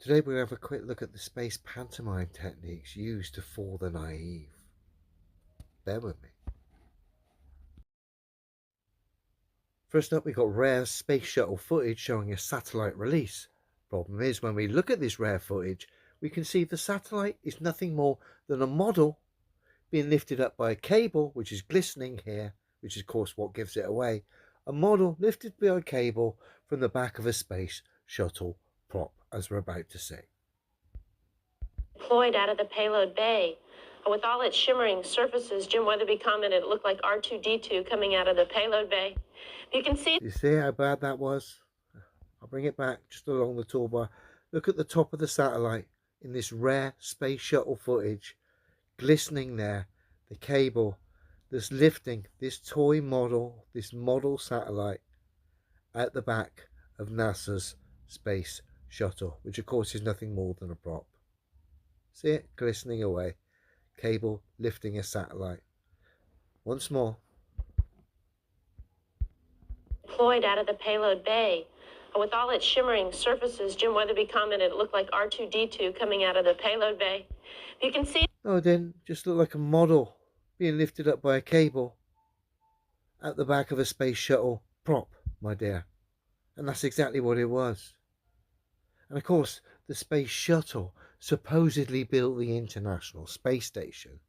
Today we're going to have a quick look at the space pantomime techniques used to fool the naive. Bear with me. First up, we've got rare space shuttle footage showing a satellite release. Problem is, when we look at this rare footage, we can see the satellite is nothing more than a model being lifted up by a cable, which is glistening here, which is of course what gives it away. A model lifted by a cable from the back of a space shuttle prop, as we're about to see. Deployed out of the payload bay. With all its shimmering surfaces, Jim Weatherby commented it looked like R2-D2 coming out of the payload bay. You can see... You see how bad that was? I'll bring it back just along the toolbar. Look at the top of the satellite in this rare space shuttle footage. Glistening there, the cable that's lifting this toy model, this model satellite at the back of NASA's space shuttle, which of course is nothing more than a prop. See it glistening away, cable lifting a satellite. Once more. Deployed out of the payload bay. With all its shimmering surfaces, Jim Weatherby commented it looked like R2-D2 coming out of the payload bay. You can see... No, it didn't. Just looked like a model being lifted up by a cable at the back of a space shuttle prop, my dear. And that's exactly what it was. And of course, the space shuttle supposedly built the International Space Station.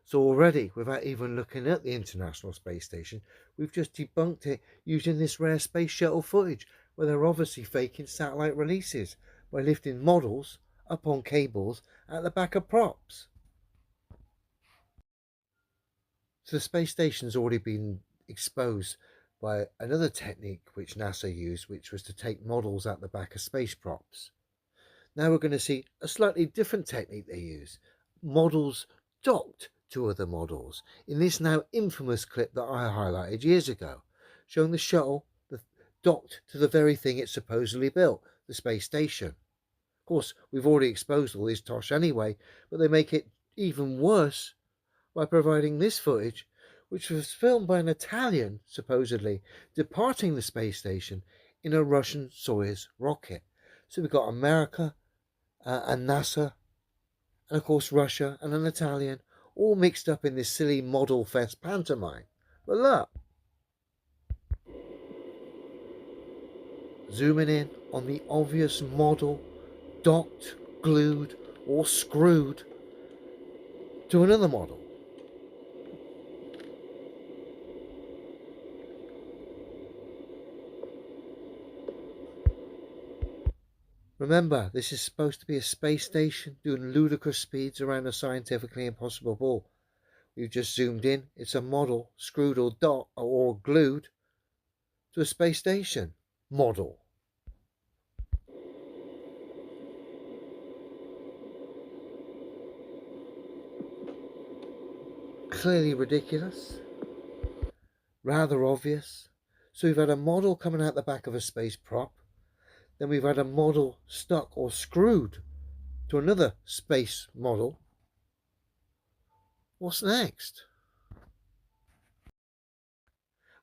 So already, without even looking at the International Space Station, we've just debunked it using this rare space shuttle footage, where they're obviously faking satellite releases by lifting models up on cables at the back of props. So the space station's already been exposed by another technique which NASA used, which was to take models at the back of space props. Now we're going to see a slightly different technique they use. Models docked to other models in this now infamous clip that I highlighted years ago, showing the shuttle docked to the very thing it supposedly built, the space station. Of course, we've already exposed all this tosh anyway, but they make it even worse by providing this footage, which was filmed by an Italian, supposedly, departing the space station in a Russian Soyuz rocket. So we've got America and NASA, and of course Russia and an Italian, all mixed up in this silly model fest pantomime. But look, zooming in on the obvious model docked, glued or screwed to another model. Remember, this is supposed to be a space station doing ludicrous speeds around a scientifically impossible ball. We've just zoomed in. It's a model screwed or glued to a space station model. Clearly ridiculous. Rather obvious. So we've had a model coming out the back of a space prop. Then we've had a model stuck or screwed to another space model. What's next?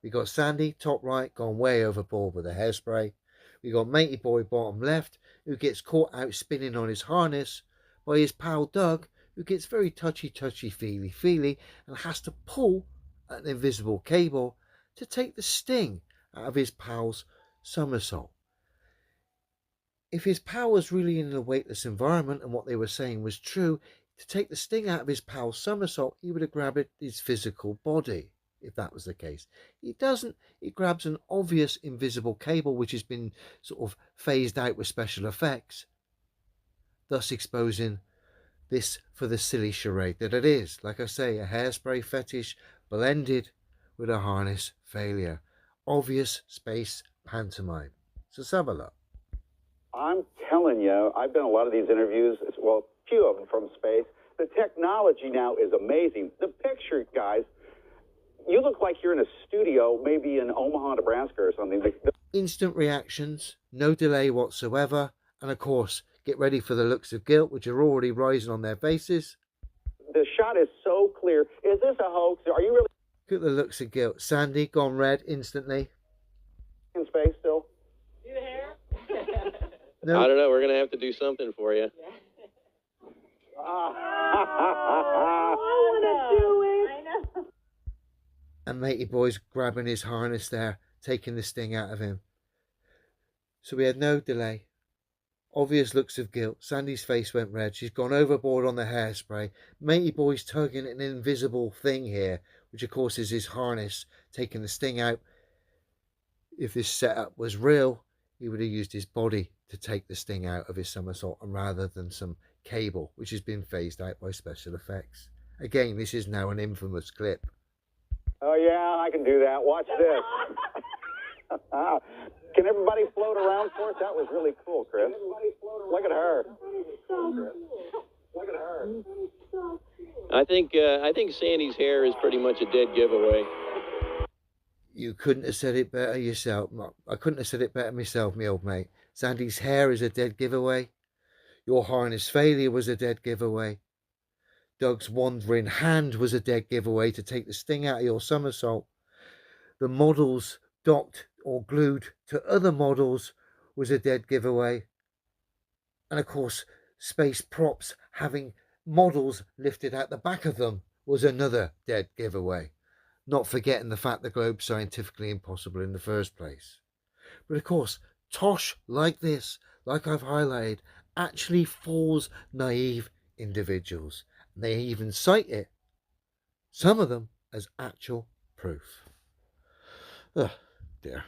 We got Sandy, top right, gone way overboard with the hairspray. We got Matey Boy, bottom left, who gets caught out spinning on his harness by his pal Doug, who gets very touchy, feely, and has to pull an invisible cable to take the sting out of his pal's somersault. If his pal was really in a weightless environment and what they were saying was true, to take the sting out of his pal's somersault, he would have grabbed his physical body, if that was the case. He doesn't. He grabs an obvious invisible cable, which has been sort of phased out with special effects, thus exposing this for the silly charade that it is. Like I say, a hairspray fetish blended with a harness failure. Obvious space pantomime. So let's have a look. I'm telling you, I've done a lot of these interviews, well, a few of them from space. The technology now is amazing. The picture, guys, you look like you're in a studio, maybe in Omaha, Nebraska or something. Instant reactions, no delay whatsoever, and of course, get ready for the looks of guilt, which are already rising on their faces. The shot is so clear. Is this a hoax? Are you really... Look at the looks of guilt. Sandy, gone red instantly. In space still? See the hair? No. I don't know. We're going to have to do something for you. And Matey Boy's grabbing his harness there, taking the sting out of him. So we had no delay. Obvious looks of guilt. Sandy's face went red. She's gone overboard on the hairspray. Matey Boy's tugging an invisible thing here, which of course is his harness, taking the sting out. If this setup was real, he would have used his body to take the sting out of his somersault, and rather than some cable, which has been phased out by special effects. Again, this is now an infamous clip. Oh, yeah, I can do that. Watch this. Can everybody float around for us? That was really cool, Chris. Look at her. Look at her. I think Sandy's hair is pretty much a dead giveaway. You couldn't have said it better yourself. I couldn't have said it better myself, me old mate. Sandy's hair is a dead giveaway. Your harness failure was a dead giveaway. Doug's wandering hand was a dead giveaway to take the sting out of your somersault. The models docked or glued to other models was a dead giveaway. And of course, space props having models lifted out the back of them was another dead giveaway. Not forgetting the fact the globe's scientifically impossible in the first place. But of course, Tosh like this, like I've highlighted, actually fools naive individuals. They even cite it, some of them, as actual proof. Oh dear.